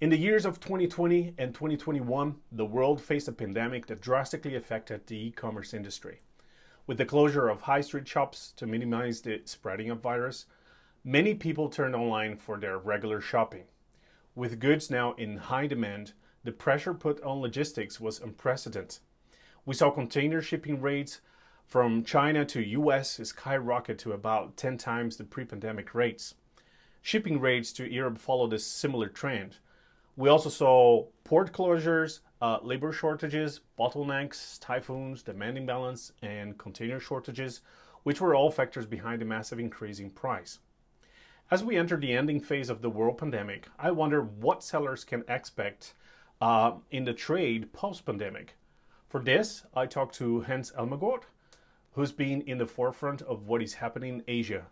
In the years of 2020 and 2021, the world faced a pandemic that drastically affected the e-commerce industry. With the closure of high street shops to minimize the spreading of virus, many people turned online for their regular shopping. With goods now in high demand, the pressure put on logistics was unprecedented. We saw container shipping rates from China to US skyrocket to about 10 times the pre-pandemic rates. Shipping rates to Europe followed a similar trend. We also saw port closures, labor shortages, bottlenecks, typhoons, demand imbalance, and container shortages, which were all factors behind the massive increase in price. As we enter the ending phase of the world pandemic, I wonder what sellers can expect in the trade post-pandemic. For this, I talked to Hans Elmegaard, who's been in the forefront of what is happening in Asia.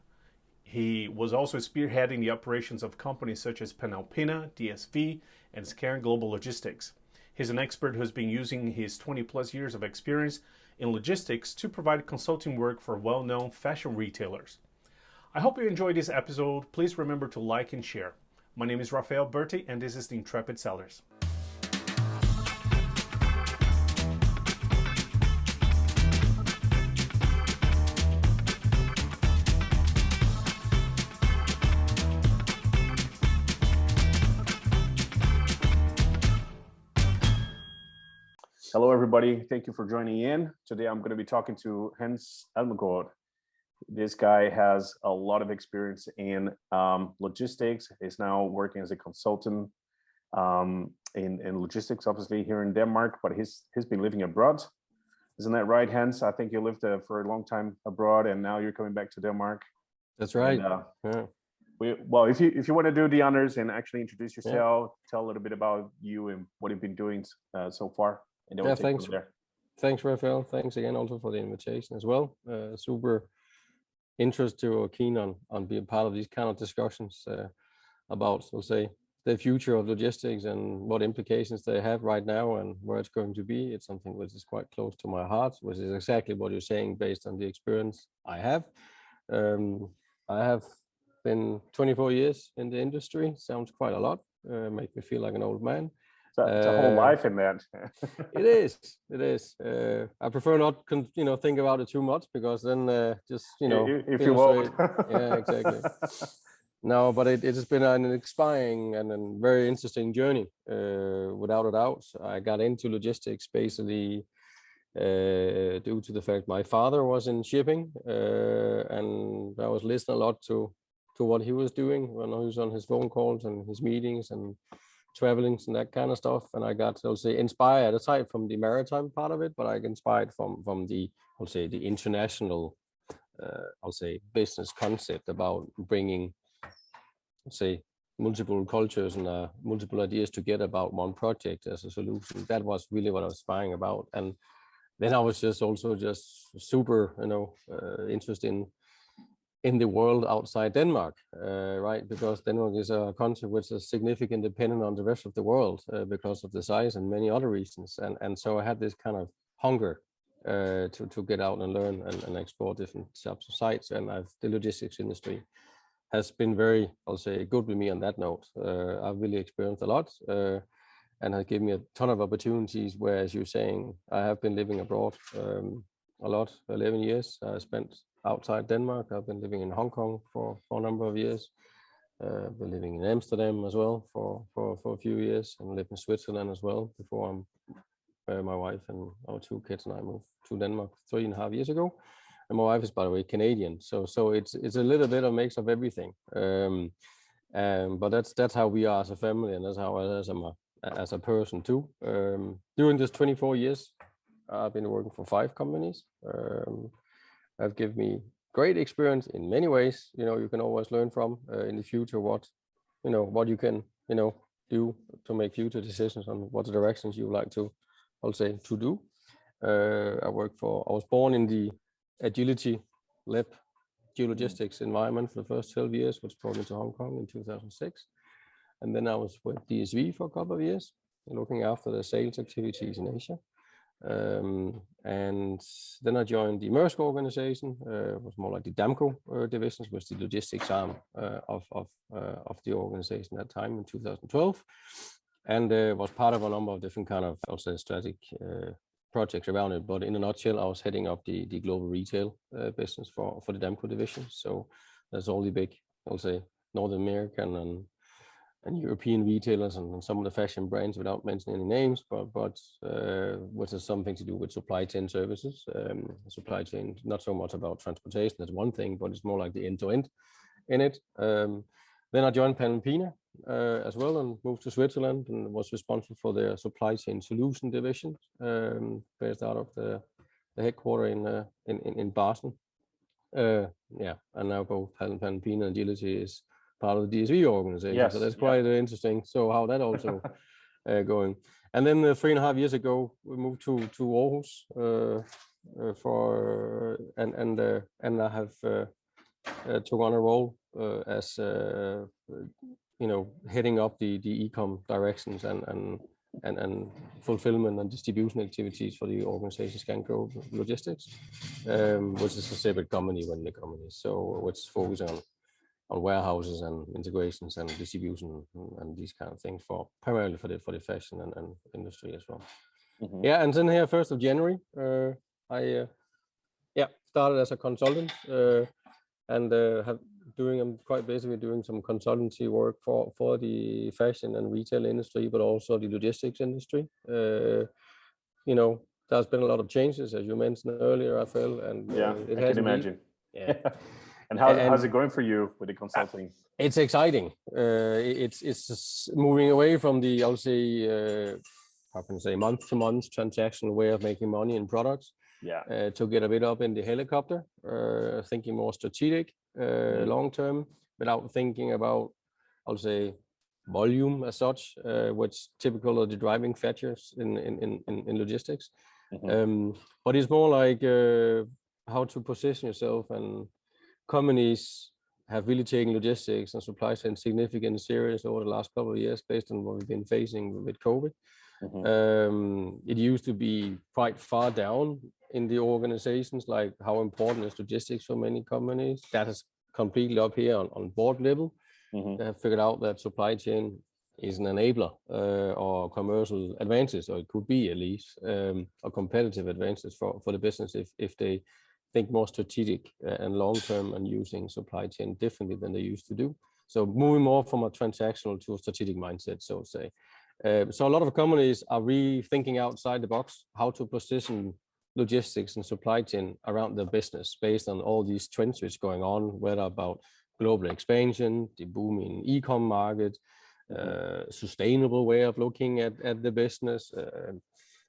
He was also spearheading the operations of companies such as Panalpina, DSV, and Scan Global logistics. He's an expert who's been using his 20 plus years of experience in logistics to provide consulting work for well-known fashion retailers. I hope you enjoyed this episode. Please remember to like and share. My name is Rafael Berti, and this is the Intrepid Sellers. Hello, everybody. Thank you for joining in. Today, I'm going to be talking to Hans Elmegaard. This guy has a lot of experience in logistics. He's now working as a consultant in logistics, obviously here in Denmark, but he's been living abroad. Isn't that right, Hans? I think you lived for a long time abroad, and now you're coming back to Denmark. That's right. And, Yeah. well, if you want to do the honors and actually introduce yourself, tell a little bit about you and what you've been doing so far. And then we'll take it from there. Thanks, Rafael. Thanks again also for the invitation as well. Super interested or keen on being part of these kind of discussions about, we'll say, the future of logistics and what implications they have right now and where it's going to be. It's something which is quite close to my heart, which is exactly what you're saying based on the experience I have. I have been 24 years in the industry. Sounds quite a lot. Make me feel like an old man. It's a whole life in that. It is. I prefer not, think about it too much, because then if you won't. Yeah, exactly. No, but it has been an inspiring and a very interesting journey, without a doubt. I got into logistics basically due to the fact my father was in shipping, and I was listening a lot to what he was doing when he was on his phone calls and his meetings and travelings and that kind of stuff. And I got, I'll say, inspired aside from the maritime part of it, but I got inspired from the, I'll say, the international, business concept about bringing, say, multiple cultures and multiple ideas together about one project as a solution. That was really what I was inspiring about. And then I was just super, interested in the world outside Denmark, right? Because Denmark is a country which is significantly dependent on the rest of the world because of the size and many other reasons. And so I had this kind of hunger to get out and learn and explore different types of sites. And the logistics industry has been very, I'll say, good with me on that note. I've really experienced a lot and has given me a ton of opportunities where, as you're saying, I have been living abroad a lot, 11 years I spent outside Denmark. I've been living in Hong Kong for a number of years. Been living in Amsterdam as well for a few years, and lived in Switzerland as well before my wife and our two kids and I moved to Denmark 3.5 years ago. And my wife is, by the way, Canadian. So it's a little bit of mix of everything. But that's how we are as a family, and that's how I am as a person too. During this 24 years, I've been working for 5 companies. Have given me great experience in many ways. You can always learn from in the future what you can, do to make future decisions on what the directions you would like to, I'll say, to do. I was born in the agility lab geologistics environment for the first 12 years, which brought me to Hong Kong in 2006. And then I was with DSV for a couple of years, looking after the sales activities in Asia. And then I joined the Maersk organization. It was more like the Damco divisions, was the logistics arm of the organization at that time in 2012. and was part of a number of different kind of, I'll say, strategic projects around it. But in a nutshell, I was heading up the global retail business for the Damco division. So there's all the big, I'll say, North American and European retailers and some of the fashion brands, without mentioning any names, but which has something to do with supply chain services. Supply chain, not so much about transportation, that's one thing, but it's more like the end-to-end in it. Then I joined Panalpina as well and moved to Switzerland and was responsible for their supply chain solution division, based out of the headquarter in Basel. And now both Panalpina and Agility is part of the DSV organization. Yes, so that's quite interesting. So how that also going. And then 3.5 years ago, we moved to Aarhus and I have took on a role as heading up the e-com directions and fulfillment and distribution activities for the organization Scan Global Logistics, which is a separate company within the company. So which focuses on warehouses and integrations and distribution and these kind of things primarily for the fashion and industry as well. Mm-hmm. Yeah, and then here 1st of January, I started as a consultant and I'm quite basically doing some consultancy work for the fashion and retail industry, but also the logistics industry. There's been a lot of changes, as you mentioned earlier, I feel, and I can imagine. Yeah. And how's it going for you with the consulting? It's exciting. It's moving away from the, I'll say, month-to-month transactional way of making money in products. Yeah. To get a bit up in the helicopter, thinking more strategic, long-term, without thinking about, I'll say, volume as such, which typical of the driving factors in logistics. Mm-hmm. But it's more like how to position yourself, and companies have really taken logistics and supply chain significantly serious over the last couple of years based on what we've been facing with COVID. Mm-hmm. It used to be quite far down in the organizations, like how important is logistics for many companies. That is completely up here on board level. Mm-hmm. They have figured out that supply chain is an enabler or commercial advantage, or it could be at least a competitive advantage for the business if they think more strategic and long-term and using supply chain differently than they used to do. So moving more from a transactional to a strategic mindset, so to say. So a lot of companies are rethinking outside the box how to position logistics and supply chain around their business based on all these trends which are going on, whether about global expansion, the booming e-com market, sustainable way of looking at the business,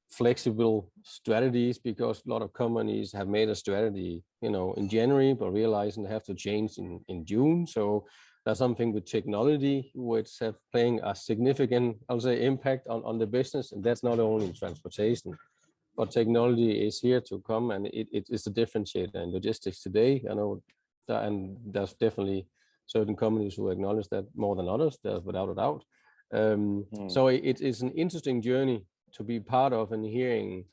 flexible strategies, because a lot of companies have made a strategy, in January, but realizing they have to change in June. So there's something with technology which have playing a significant, I'll say, impact on the business, and that's not only in transportation, but technology is here to come, and it is a differentiator in logistics today. I know that, and there's definitely certain companies who acknowledge that more than others, without a doubt. So it is an interesting journey to be part of, and hearing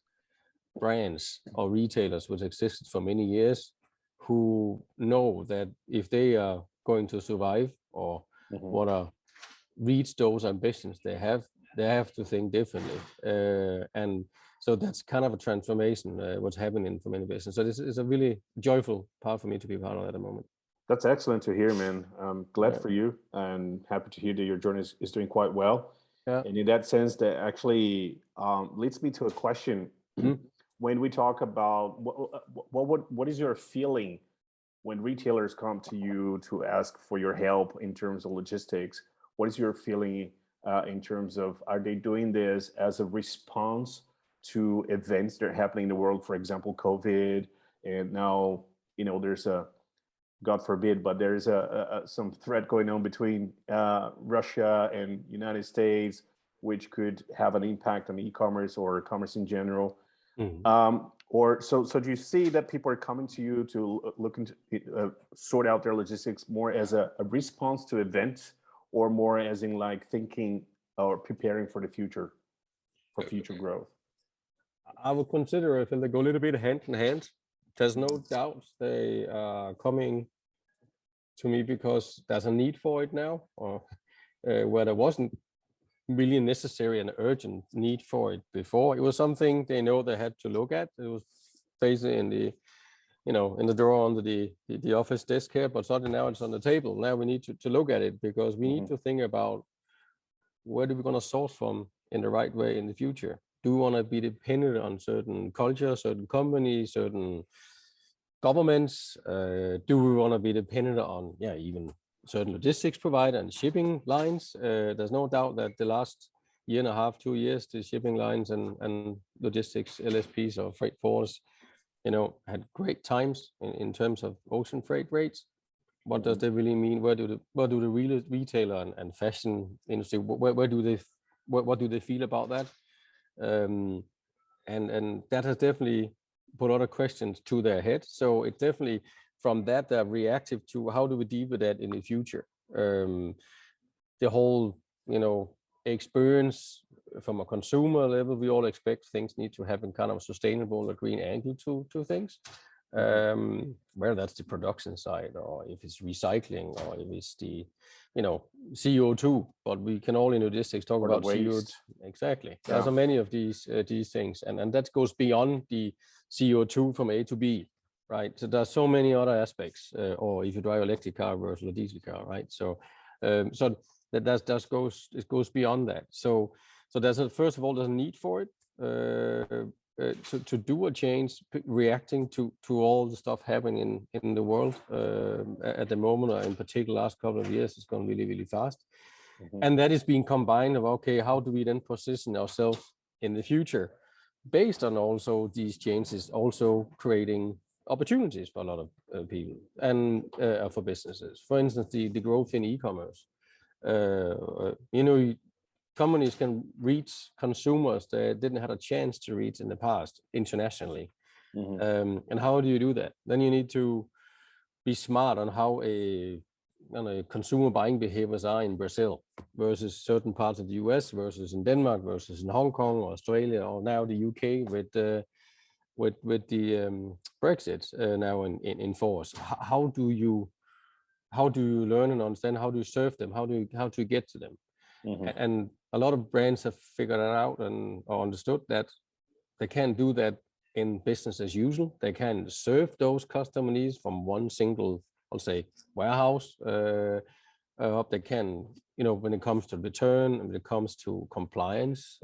brands or retailers which existed for many years who know that if they are going to survive or want to reach those ambitions they have to think differently. And so that's kind of a transformation what's happening for many businesses. So this is a really joyful part for me to be part of at the moment. That's excellent to hear, man. I'm glad for you, and happy to hear that your journey is doing quite well. Yeah. And in that sense, that actually leads me to a question. Mm-hmm. When we talk about what is your feeling when retailers come to you to ask for your help in terms of logistics? What is your feeling in terms of, are they doing this as a response to events that are happening in the world, for example, COVID, and now there's a, God forbid, but there is some threat going on between Russia and United States, which could have an impact on e-commerce or commerce in general. Mm-hmm. So do you see that people are coming to you to look into sort out their logistics more as a response to events, or more as in like thinking or preparing for the future, for future growth? I would consider if they go a little bit hand in hand. There's no doubt they are coming to me because there's a need for it now, or where there wasn't really necessary and urgent need for it before. It was something they know they had to look at. It was basically in the, in the drawer under the office desk here, but suddenly now it's on the table. Now we need to look at it, because we need to think about, where do we going to source from in the right way in the future? Do we want to be dependent on certain cultures, certain companies, certain governments? Do we want to be dependent on, even certain logistics provider and shipping lines? There's no doubt that the last year and a half, 2 years, the shipping lines and logistics LSPs or freight forwarders, had great times in terms of ocean freight rates. What does that really mean? Where do the real retailer and fashion industry, what do they feel about that? And that has definitely put a lot of questions to their head. So it definitely, from that, they're reactive to how do we deal with that in the future. The whole, experience from a consumer level, we all expect things need to have a kind of sustainable or green angle to things. Whether that's the production side, or if it's recycling, or if it's the, CO2, but we can all in logistics talk about CO2. Exactly. There are so many of these things, and that goes beyond the CO2 from A to B, right? So there's so many other aspects, or if you drive electric car versus a diesel car, right? So it goes beyond that. So there's first of all, there's a need for it. To do a change, reacting to all the stuff happening in the world at the moment, or in particular last couple of years, it's gone really, really fast. And that is being combined of, okay, how do we then position ourselves in the future based on also these changes, also creating opportunities for a lot of people and for businesses. For instance, the growth in e-commerce. Companies can reach consumers they didn't have a chance to reach in the past internationally. And how do you do that? Then you need to be smart on how consumer buying behaviors are in Brazil versus certain parts of the US, versus in Denmark, versus in Hong Kong or Australia, or now the UK with the Brexit now in force. How do you learn and understand? How do you serve them? How do you get to them? And a lot of brands have figured it out or understood that they can't do that in business as usual. They can serve those customer needs from one single, I'll say, warehouse. They can, when it comes to return, when it comes to compliance,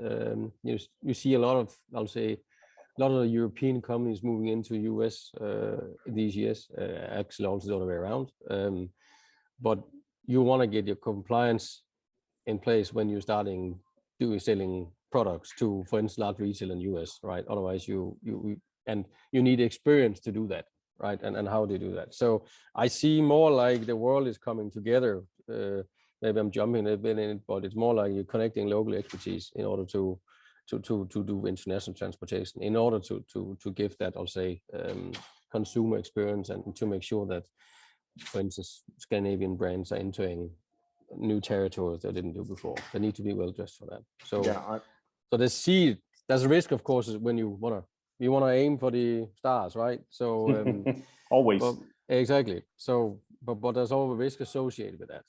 you see a lot of, I'll say, a lot of the European companies moving into US these years, actually also the other way around. But you want to get your compliance in place when you're selling products to, for instance, large retail in US, right? Otherwise you need experience to do that, right? And how do you do that? So I see more like the world is coming together. Maybe I'm jumping a bit in it, but it's more like you're connecting local expertise in order to do international transportation, in order to give that, I'll say, consumer experience, and to make sure that, for instance, Scandinavian brands are entering new territories they didn't do before. They need to be well dressed for that. So there's a risk, of course, when you wanna aim for the stars, right? So always. Exactly. So but there's always a risk associated with that.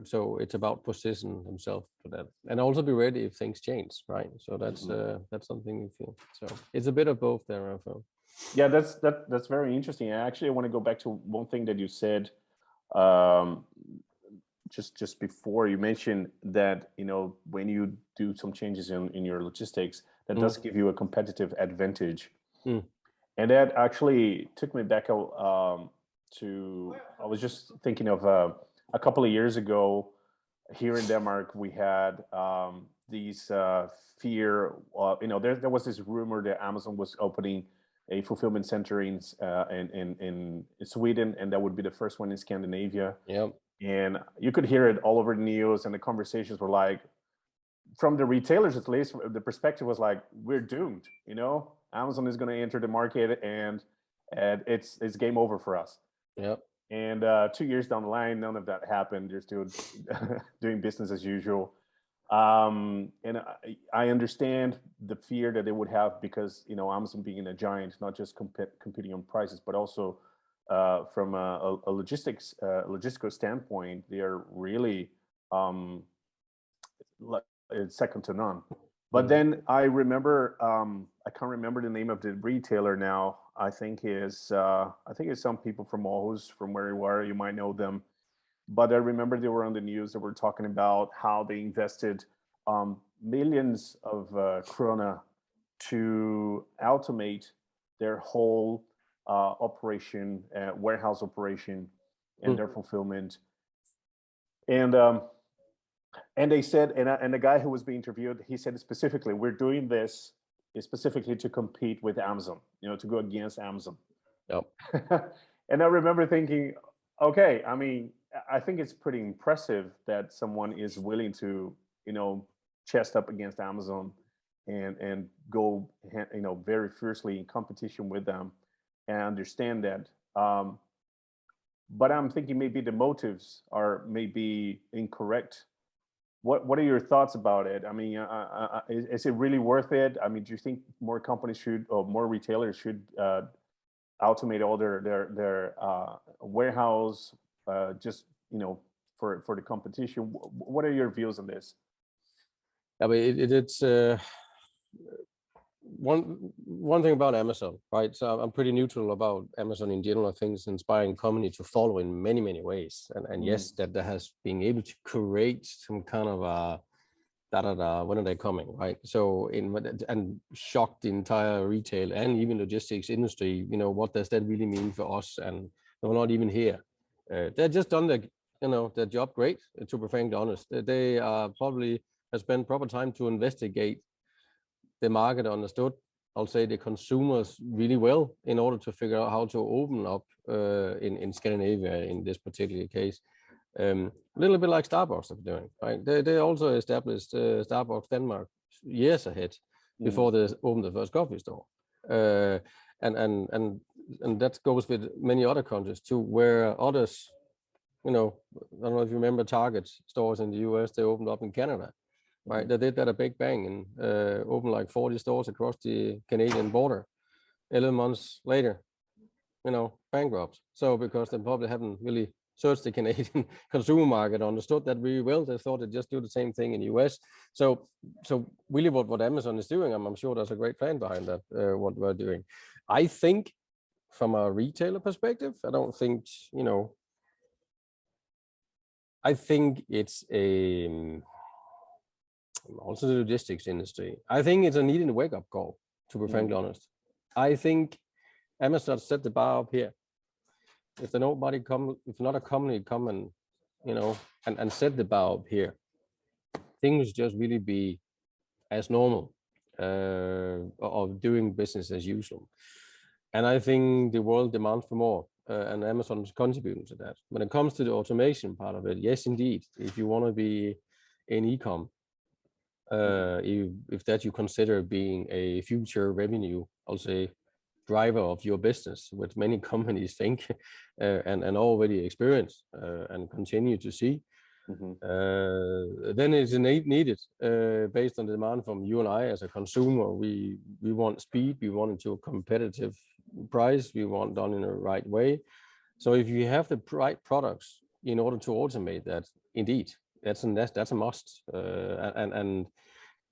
So it's about positioning himself for that, and also be ready if things change, right? So that's something you feel. So it's a bit of both there, Rafael. Yeah, that's very interesting. Actually, I want to go back to one thing that you said just before. You mentioned that when you do some changes in your logistics, that does give you a competitive advantage. And that actually took me back to, I was just thinking of a couple of years ago here in Denmark, we had these fear. There was this rumor that Amazon was opening a fulfillment center in Sweden, and that would be the first one in Scandinavia. Yep. And you could hear it all over the news, and the conversations were like, from the retailers at least, the perspective was like, we're doomed. Amazon is going to enter the market, and it's game over for us. Yep. And 2 years down the line, none of that happened. They're still doing business as usual. And I understand the fear that they would have because, Amazon being a giant, not just competing on prices, but also from a logistical standpoint, they are really it's second to none. But then I remember, I can't remember the name of the retailer now. I think it's some people from Aarhus, from where you are. You might know them. But I remember they were on the news. They were talking about how they invested millions of krona to automate their whole operation, warehouse operation, and their fulfillment. And they said, and the guy who was being interviewed, he said specifically, we're doing this specifically to compete with Amazon, to go against Amazon. Yep. And I remember thinking, okay, I mean, I think it's pretty impressive that someone is willing to, chest up against Amazon and go, very fiercely in competition with them, and understand that. But I'm thinking maybe the motives are maybe incorrect. What are your thoughts about it? I mean, is it really worth it? I mean, do you think more companies should, or more retailers should automate all their warehouse, just for the competition? What are your views on this? I mean, it's one thing about Amazon, right? So I'm pretty neutral about Amazon in general. I think it's an inspiring company to follow in many, many ways. And yes, that has been able to create some kind of when are they coming, right? So and shock the entire retail and even logistics industry. What does that really mean for us? And we're not even here. They've just done their job great, to be frankly honest. They probably have spent proper time to investigate the market, understood, I'll say, the consumers really well in order to figure out how to open up in Scandinavia in this particular case. A little bit like Starbucks are doing, right? They also established Starbucks Denmark years ahead before they opened the first coffee store. And that goes with many other countries too, where others, I don't know if you remember Target stores in the US, they opened up in Canada. Right, they did that a big bang and opened like 40 stores across the Canadian border. 11 months later, bankrupt. So because they probably haven't really searched the Canadian consumer market, understood that really well, they thought they'd just do the same thing in the US. So really, what Amazon is doing, I'm sure there's a great plan behind that. What we're doing, I think, from a retailer perspective, I don't think I think it's also the logistics industry. I think it's a needed wake-up call, to be frankly honest. I think Amazon set the bar up here. If not a company come and and set the bar up here, things just really be as normal, of doing business as usual. And I think the world demands for more, and Amazon is contributing to that. When it comes to the automation part of it, yes, indeed. If you want to be in e-com, if that you consider being a future revenue, I'll say, driver of your business, which many companies think and already experience and continue to see, then it's needed based on the demand from you and I as a consumer. We want speed, we want it to a competitive price, we want done in the right way. So if you have the right products in order to automate that, indeed, that's a must.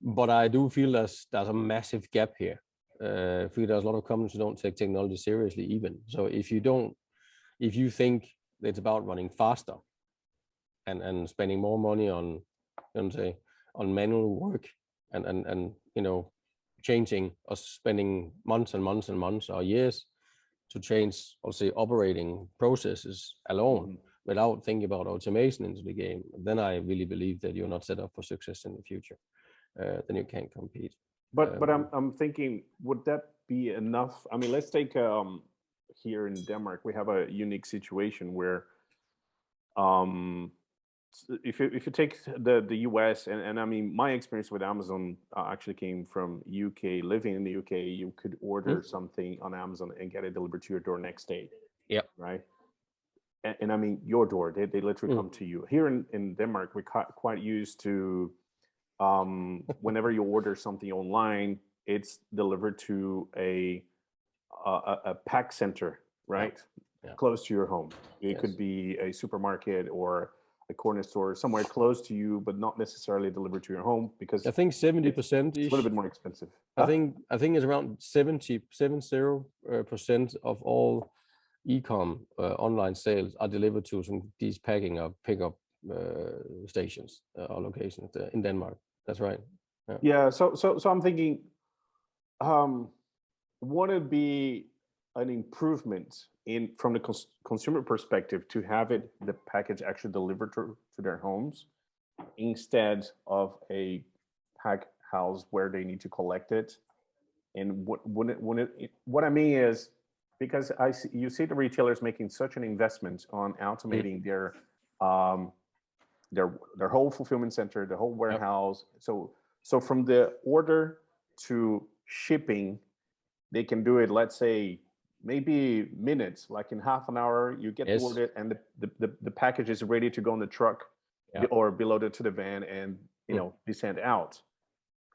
But I do feel there's a massive gap here. I feel there's a lot of companies who don't take technology seriously even. So if you think it's about running faster and spending more money on manual work and changing or spending months and months and months or years to change, I'll say, operating processes alone without thinking about automation into the game, then I really believe that you're not set up for success in the future. Then you can't compete. But I'm thinking, would that be enough? I mean, let's take here in Denmark, we have a unique situation where if you take the US, and I mean, my experience with Amazon actually came from UK. Living in the UK, you could order something on Amazon and get it delivered to your door next day. Yeah. Right. And I mean, your door, they literally come to you. Here in Denmark, we're quite used to whenever you order something online, it's delivered to a pack center, right? Yeah. Close to your home. It could be a supermarket or a corner store somewhere close to you, but not necessarily delivered to your home because I think 70% it's a little bit more expensive. I think it's around 70% of all e-com online sales are delivered to these packing or pickup stations or locations in Denmark. That's right. Yeah. So I'm thinking, would it be an improvement from the consumer perspective to have the package actually delivered to their homes instead of a pack house where they need to collect it? And what I mean is, because you see the retailers making such an investment on automating their whole fulfillment center, the whole warehouse. So from the order to shipping, they can do it, let's say, maybe minutes, like in half an hour, you get the order and the package is ready to go in the truck or be loaded to the van and be sent out.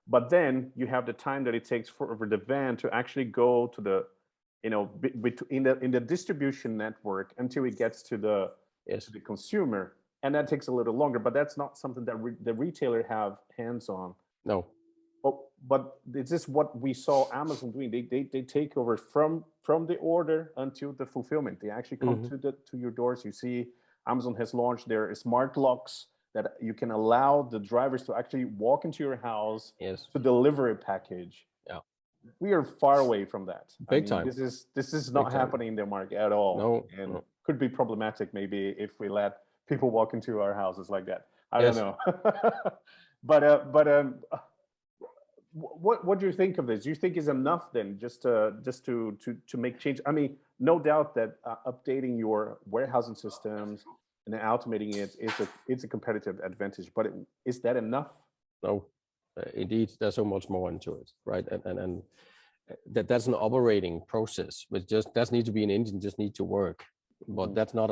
But then you have the time that it takes for the van to actually go to the in the distribution network until it gets to the consumer, and that takes a little longer. But that's not something that the retailer have hands on. No. But this is what we saw Amazon doing. They take over from the order until the fulfillment. They actually come to your doors. You see, Amazon has launched their smart locks that you can allow the drivers to actually walk into your house to deliver a package. Yeah, we are far away from that. Big time. This is not happening in Denmark at all. No, and could be problematic maybe if we let people walk into our houses like that. I don't know. But what do you think of this? Do you think is enough then just to make change? I mean, no doubt that updating your warehousing systems and automating it is a competitive advantage, but is that enough? No, indeed, there's so much more into it, right? And that's an operating process, which just does need to be an engine, just need to work. But that's not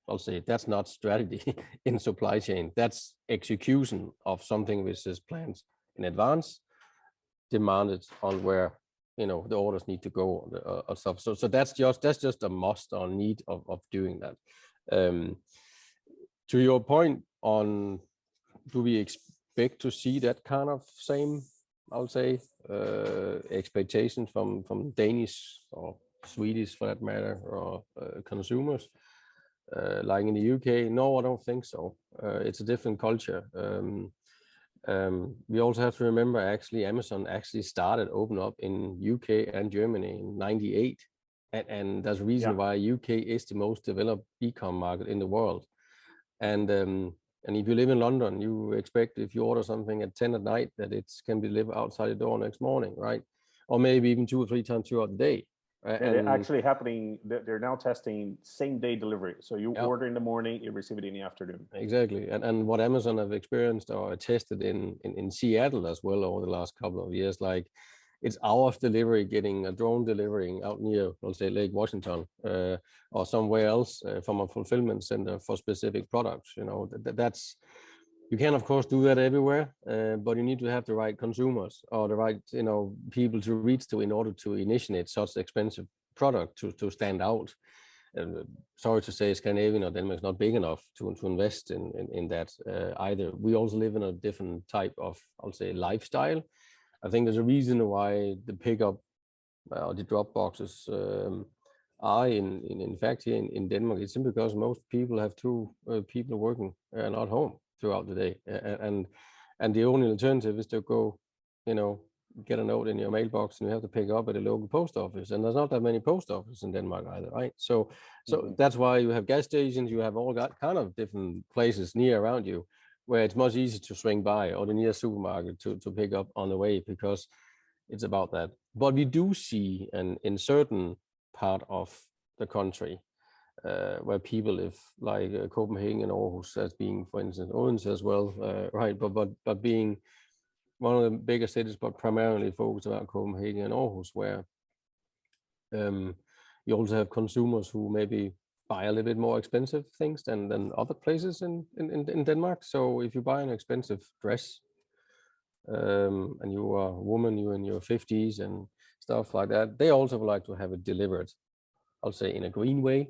I'll say that's not strategy in supply chain. That's execution of something which is planned in advance, demanded on where the orders need to go or stuff. So that's just a must or need of doing that. To your point on, do we expect to see that kind of same, I'll say, expectations from Danish or Swedish, for that matter, or consumers like in the UK? No, I don't think so. It's a different culture. We also have to remember, actually, Amazon actually started open up in UK and Germany in '98, and there's a reason why UK is the most developed e-com market in the world. And if you live in London, you expect if you order something at 10 at night that it can be delivered outside the door next morning, right? Or maybe even 2 or 3 times throughout the day. And they're actually happening. They're now testing same day delivery. So you order in the morning, you receive it in the afternoon. Exactly. And what Amazon have experienced or tested in Seattle as well over the last couple of years, like it's hours delivery, getting a drone delivering out near, let's say, Lake Washington or somewhere else from a fulfillment center for specific products. That's, you can of course do that everywhere, but you need to have the right consumers or the right people to reach to in order to initiate such expensive product to stand out. Sorry to say, Scandinavia or Denmark is not big enough to invest in that either. We also live in a different type of, I'll say, lifestyle. I think there's a reason why the pickup or the drop boxes are in fact here in Denmark. It's simply because most people have 2 people working not home throughout the day, and the only alternative is to go, get a note in your mailbox and you have to pick up at a local post office, and there's not that many post offices in Denmark either, right? So that's why you have gas stations, you have all got kind of different places near around you where it's much easier to swing by, or the near supermarket to pick up on the way, because it's about that. But we do see in certain part of the country where people live, like Copenhagen and Aarhus as being, for instance, Odense as well, right? But being one of the bigger cities, but primarily focused around Copenhagen and Aarhus, where you also have consumers who maybe buy a little bit more expensive things than other places in Denmark. So if you buy an expensive dress and you are a woman, you're in your 50s and stuff like that, they also would like to have it delivered, I'll say, in a green way.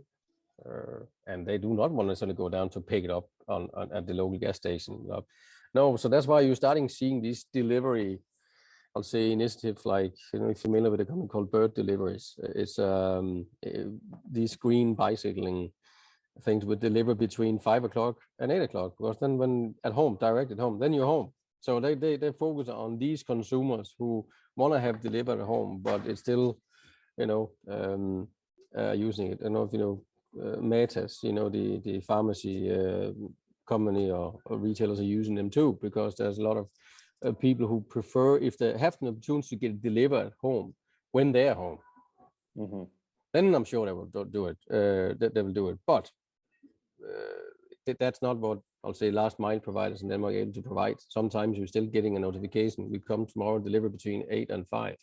And they do not want to necessarily go down to pick it up at the local gas station. No, so that's why you're starting seeing these delivery, I'll say, initiatives like, if you're familiar with a company called Bird Deliveries. It's these green bicycling things would deliver between 5 o'clock and 8 o'clock, because then when direct at home, then you're home. So they focus on these consumers who want to have delivered at home, but it's still, using it. I don't know if you know Metas, the pharmacy company or retailers are using them too, because there's a lot of people who prefer, if they have an opportunity to get it delivered at home when they're home, then I'm sure they will do it. They will do it, but that's not what I'll say last mile providers in Denmark are able to provide. Sometimes you're still getting a notification, we come tomorrow, deliver between 8 and 5,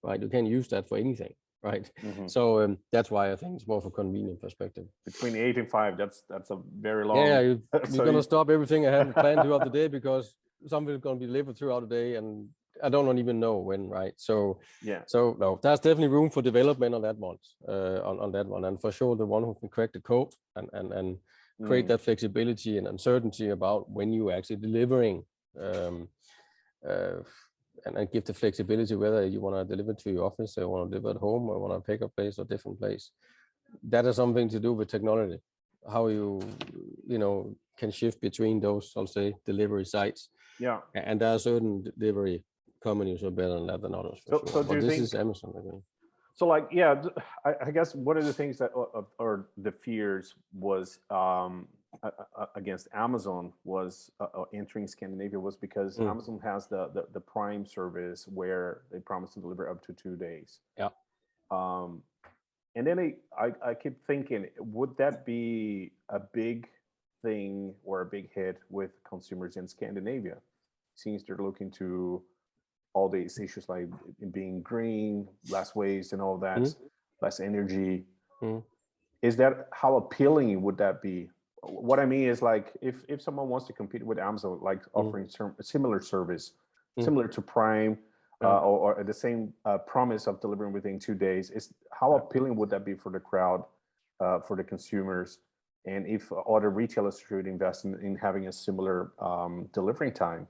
right? You can't use that for anything, right? So that's why I think it's more for convenient perspective. Between 8 and 5, that's a very long. Yeah, you're gonna stop everything I have planned throughout the day, because something is going to be delivered throughout the day, and I don't even know when, right? So no, there's definitely room for development on that one, on that one, and for sure the one who can crack the code and create that flexibility and uncertainty about when you are actually delivering, and give the flexibility whether you want to deliver to your office, or want to deliver at home, or want to pick up place or different place. That has something to do with technology, how you can shift between those, I'll say, delivery sites. Yeah, and there are certain delivery companies who are better than that than others. For sure. So do you think is Amazon again? So I guess one of the things that, or the fears was against Amazon was entering Scandinavia, was because Amazon has the Prime service where they promise to deliver up to 2 days. Yeah. And then I keep thinking, would that be a big thing or a big hit with consumers in Scandinavia, since they're looking to all these issues like being green, less waste and all that, less energy. Is that, how appealing would that be? What I mean is, like, if someone wants to compete with Amazon, like offering similar service, similar to Prime, or the same promise of delivering within 2 days, how appealing would that be for the crowd, for the consumers? And if other retailers should invest in having a similar delivering time?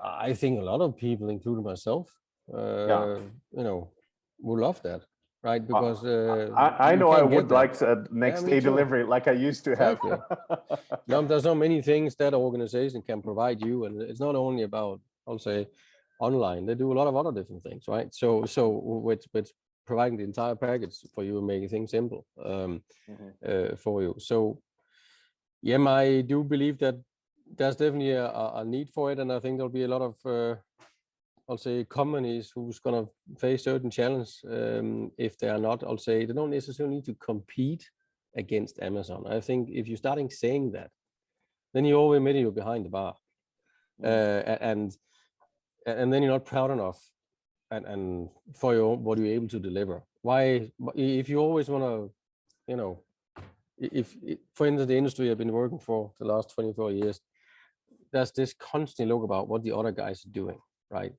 I think a lot of people, including myself, will love that, right? Because I know I would like next day delivery like I used to have. There's so many things that organization can provide you, and it's not only about, I'll say, online. They do a lot of other different things, right? So with providing the entire package for you, making things simple for you. So yeah, I do believe that there's definitely a need for it, and I think there'll be a lot of I'll say companies who's gonna face certain challenges if they are not, I'll say, they don't necessarily need to compete against Amazon. I think if you're starting saying that, then you're already admitting you're behind the bar, and then you're not proud enough and for what you're able to deliver. Why, if you always want to, if for instance, the industry I've been working for the last 24 years, there's this constant look about what the other guys are doing, right?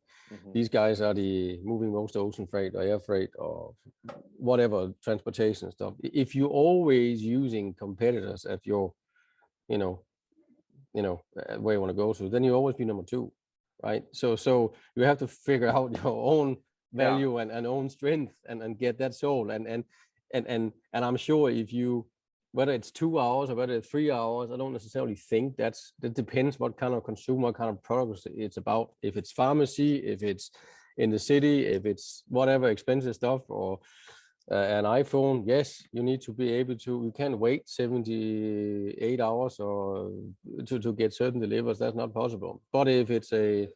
These guys are the moving most ocean freight or air freight or whatever transportation stuff. If you're always using competitors at your, where you want to go to, then you always be number 2, right? So you have to figure out your own value and own strength and get that sold. And I'm sure if you, whether it's 2 hours or whether it's 3 hours, I don't necessarily think that depends what kind of consumer, what kind of products it's about. If it's pharmacy, if it's in the city, if it's whatever expensive stuff, or an iPhone, yes, you need to be able to, you can't wait 78 hours or to get certain delivers. That's not possible. But if it's a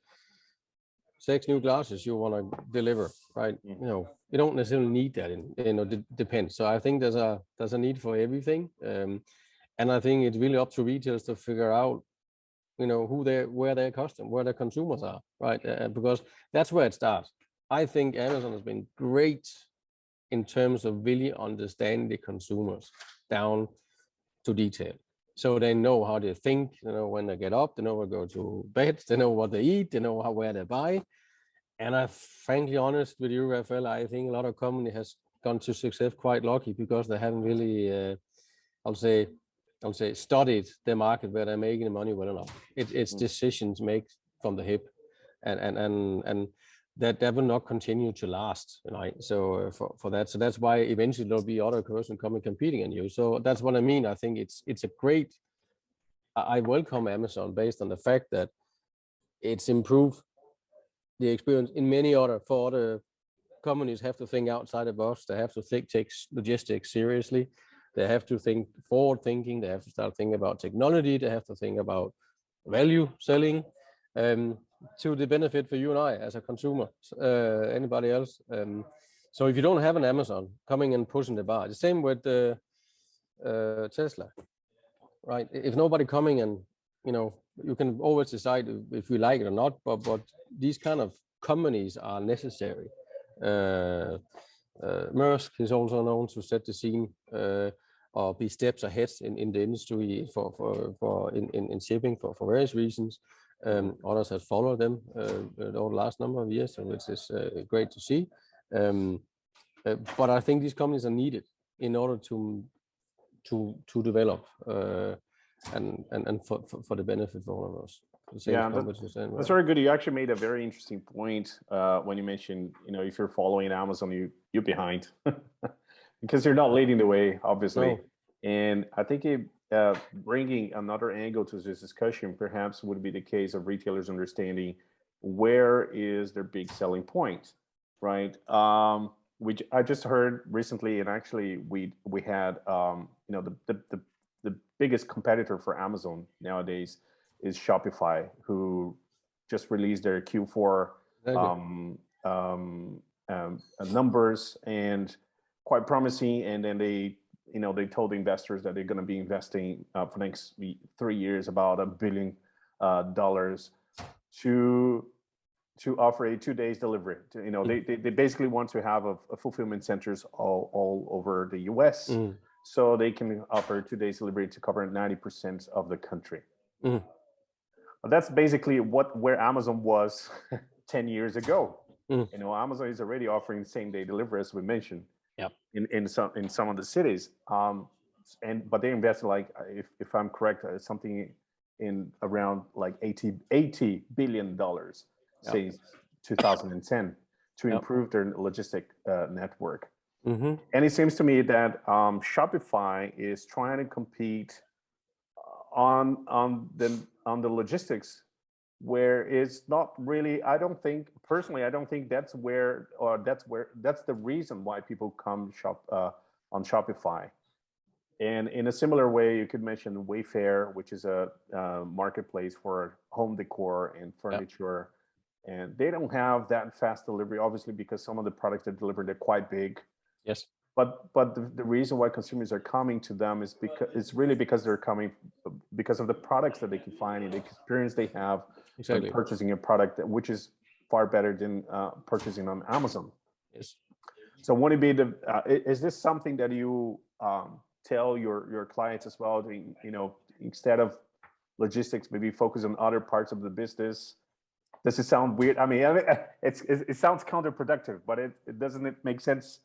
6 new glasses you want to deliver, right? You don't necessarily need that. Depends. So I think there's a need for everything, and I think it's really up to retailers to figure out, where their consumers are, right? Because that's where it starts. I think Amazon has been great in terms of really understanding the consumers down to detail. So they know how they think, when they get up, they know where to go to bed, they know what they eat, they know where they buy. And I'm frankly honest with you, Raphael, I think a lot of company has gone to success quite lucky because they haven't really, I'll say, I would say, studied the market where they're making the money well enough. It's decisions made from the hip, and that will not continue to last, right? So for that, so that's why eventually there'll be other person coming competing on you. So that's what I mean. I think it's a great. I welcome Amazon based on the fact that it's improved the experience in many other companies have to think outside the box. They have to take logistics seriously. They have to think forward thinking. They have to start thinking about technology. They have to think about value selling to the benefit for you and I as a consumer, anybody else. So if you don't have an Amazon coming and pushing the bar, the same with Tesla, right? If nobody coming and, you can always decide if you like it or not, but these kind of companies are necessary. Maersk is also known to set the scene or be steps ahead in the industry in shipping for various reasons. Others have followed them over the last number of years, which is great to see. But I think these companies are needed in order to develop and for the benefit of all of us. Yeah, that's very good. You actually made a very interesting point when you mentioned, if you're following Amazon, you're behind because you're not leading the way, obviously. No. And I think bringing another angle to this discussion perhaps would be the case of retailers understanding where is their big selling point, right? Which I just heard recently, and actually we had the biggest competitor for Amazon nowadays is Shopify, who just released their Q4 numbers and quite promising. And then they told the investors that they're going to be investing for the next 3 years about $1 billion to offer a 2 days delivery. They basically want to have a fulfillment centers all over the US, so they can offer 2 days delivery to cover 90% of the country. But that's basically where Amazon was 10 years ago. Amazon is already offering same day delivery, as we mentioned. Yep. In some of the cities, but they invested, like, if I'm correct, something in around like $80 billion since 2010 to improve their logistic network. And it seems to me that Shopify is trying to compete on the logistics, where it's not really. I don't think that's the reason why people come shop on Shopify. And in a similar way, you could mention Wayfair, which is a marketplace for home decor and furniture. And they don't have that fast delivery, obviously, because some of the products that delivered are quite big. Yes. But the reason why consumers are coming to them is because they're coming because of the products that they can find and the experience they have when purchasing a product, which is far better than purchasing on Amazon. Yes. So would it be is this something that you tell your clients as well? Instead of logistics, maybe focus on other parts of the business? Does it sound weird? I mean, it sounds counterproductive, but it doesn't make sense.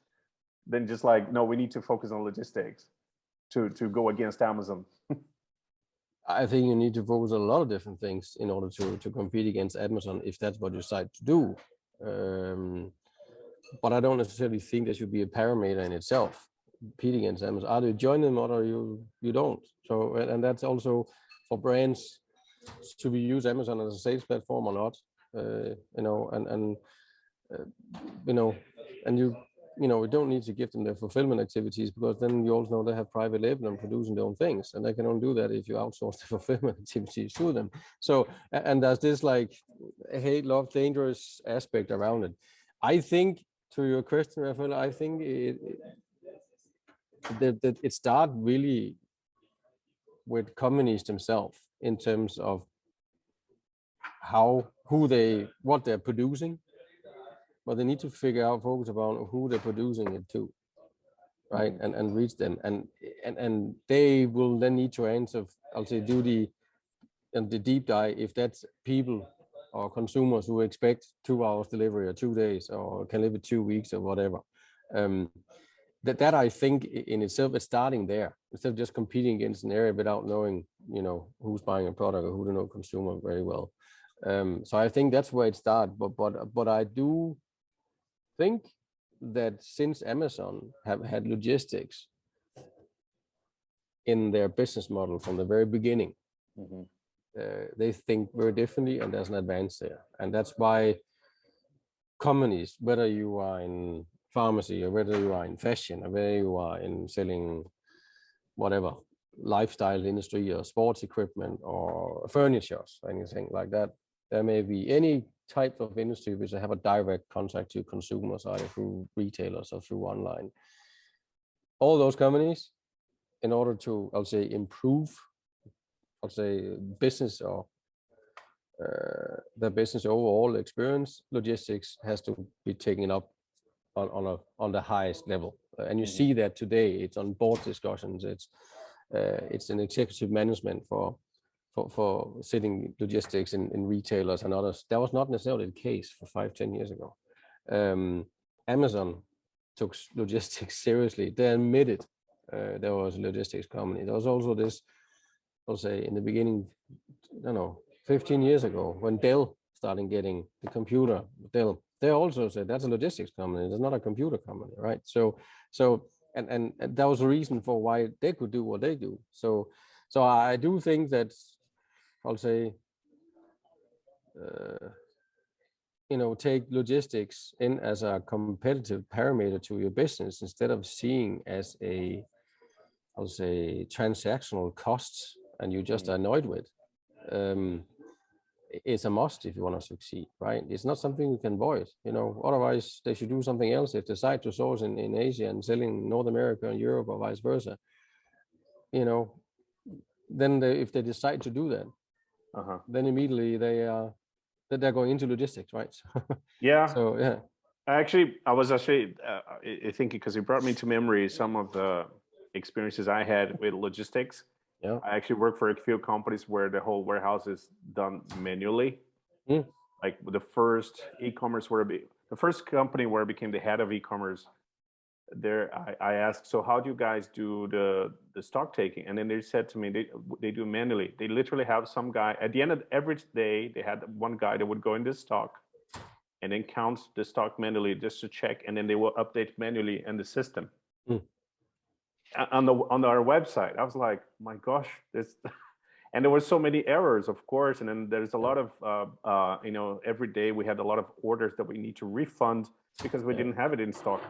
Then just like, no, we need to focus on logistics to go against Amazon. I think you need to focus on a lot of different things in order to compete against Amazon, if that's what you decide to do. But I don't necessarily think there should be a parameter in itself, competing against Amazon. Either you join them or you don't. So, and that's also for brands, should we use Amazon as a sales platform or not? We don't need to give them their fulfillment activities, because then you also know they have private label and producing their own things, and they can only do that if you outsource the fulfillment activities to them. So, and there's this like hate, love, dangerous aspect around it. I think, to your question, Raphael, I think it starts really with companies themselves in terms of what they're producing. But they need to focus about who they're producing it to, right, and reach them, and they will then need to answer. I'll say do the deep dive if that's people or consumers who expect 2 hours delivery or 2 days or can live it 2 weeks or whatever. That I think in itself is starting there. instead of just competing against an area without knowing, who's buying a product or who to know consumer very well. So I think that's where it started. But I do think that since Amazon have had logistics in their business model from the very beginning, they think very differently, and there's an advance there. And that's why companies, whether you are in pharmacy or whether you are in fashion or whether you are in selling whatever lifestyle industry or sports equipment or furniture, anything like that, there may be any type of industry which have a direct contact to consumers, either through retailers or through online. All those companies, in order to, I'll say, improve, I'll say, business or the business overall experience, logistics has to be taken up on the highest level. And you see that today. It's on board discussions. It's an executive management for sitting logistics in retailers and others. That was not necessarily the case for 5-10 years ago. Amazon took logistics seriously. They admitted there was a logistics company. There was also this, I'll say, in the beginning, 15 years ago, when Dell started getting the computer, they also said that's a logistics company. It's not a computer company, right? So and that was the reason for why they could do what they do. So I do think that, I'll say, take logistics in as a competitive parameter to your business instead of seeing as a, I'll say, transactional costs and you're just annoyed with. It's a must if you want to succeed, right? It's not something you can avoid, otherwise they should do something else. If they decide to source in Asia and selling North America and Europe or vice versa, then if they decide to do that, then immediately they're going into logistics, right? Yeah. So yeah. I was actually thinking, because it brought me to memory some of the experiences I had with logistics. Yeah. I actually work for a few companies where the whole warehouse is done manually. Like the first e-commerce the first company where I became the head of e-commerce, there I asked, so how do you guys do the stock taking? And then they said to me, they do manually. They literally have some guy at the end of every day. They had one guy that would go in the stock and then count the stock manually just to check, and then they will update manually in the system. On our website. I was like, my gosh, this, and there were so many errors, of course. And then there's a lot of, every day we had a lot of orders that we need to refund because we didn't have it in stock.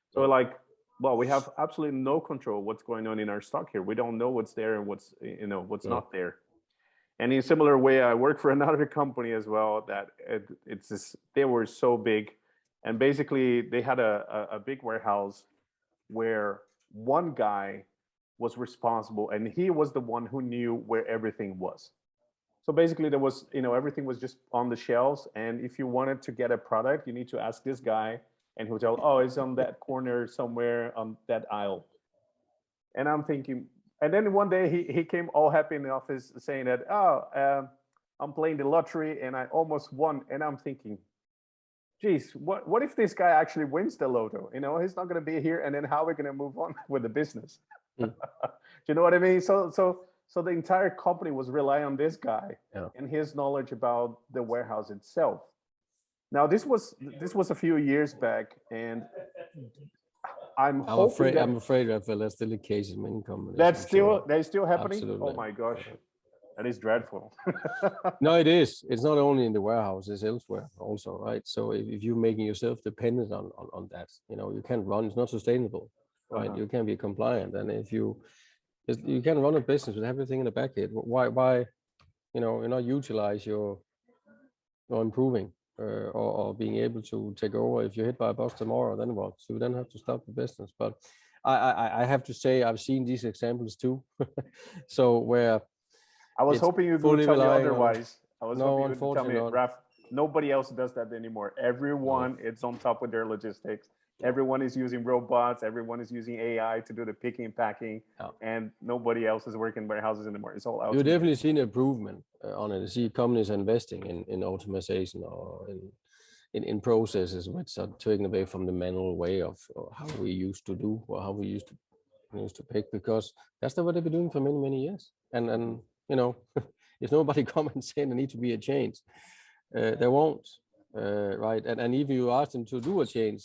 So like, well, we have absolutely no control what's going on in our stock here. We don't know what's there and what's not there. And in a similar way, I work for another company as well that they were so big, and basically they had a big warehouse where one guy was responsible, and he was the one who knew where everything was. So basically there was, everything was just on the shelves. And if you wanted to get a product, you need to ask this guy, and he'll tell, oh, it's on that corner somewhere on that aisle. And I'm thinking, and then one day he came all happy in the office saying that, I'm playing the lottery and I almost won. And I'm thinking, geez, what if this guy actually wins the lotto? He's not going to be here, and then how are we going to move on with the business? Do you know what I mean? So the entire company was relying on this guy and his knowledge about the warehouse itself. Now this was a few years back, and I'm afraid, Raphael, that's still the case in many companies. That's still happening. Absolutely. Oh my gosh. That is dreadful. No, it is. It's not only in the warehouse, it's elsewhere also, right? So if you're making yourself dependent on that, you can't run, it's not sustainable, right? You can't be compliant. And if you can run a business with everything in the back end, why you're not utilize your improving or being able to take over. If you're hit by a bus tomorrow, then what? So you then have to stop the business. But I have to say, I've seen these examples too. So where I was hoping you would tell me otherwise. Hoping you would tell me, Raf, nobody else does that anymore. Everyone is on top with their logistics. Everyone is using robots. Everyone is using AI to do the picking and packing, and nobody else is working in warehouses anymore. It's all out. You've definitely seen improvement on it. You see companies investing in automation or in processes which are taken away from the manual way of how we used to do or how we used to needs to pick, because that's what they've been doing for many years. And you know, if nobody come and say there needs to be a change, they won't, right? And if you ask them to do a change,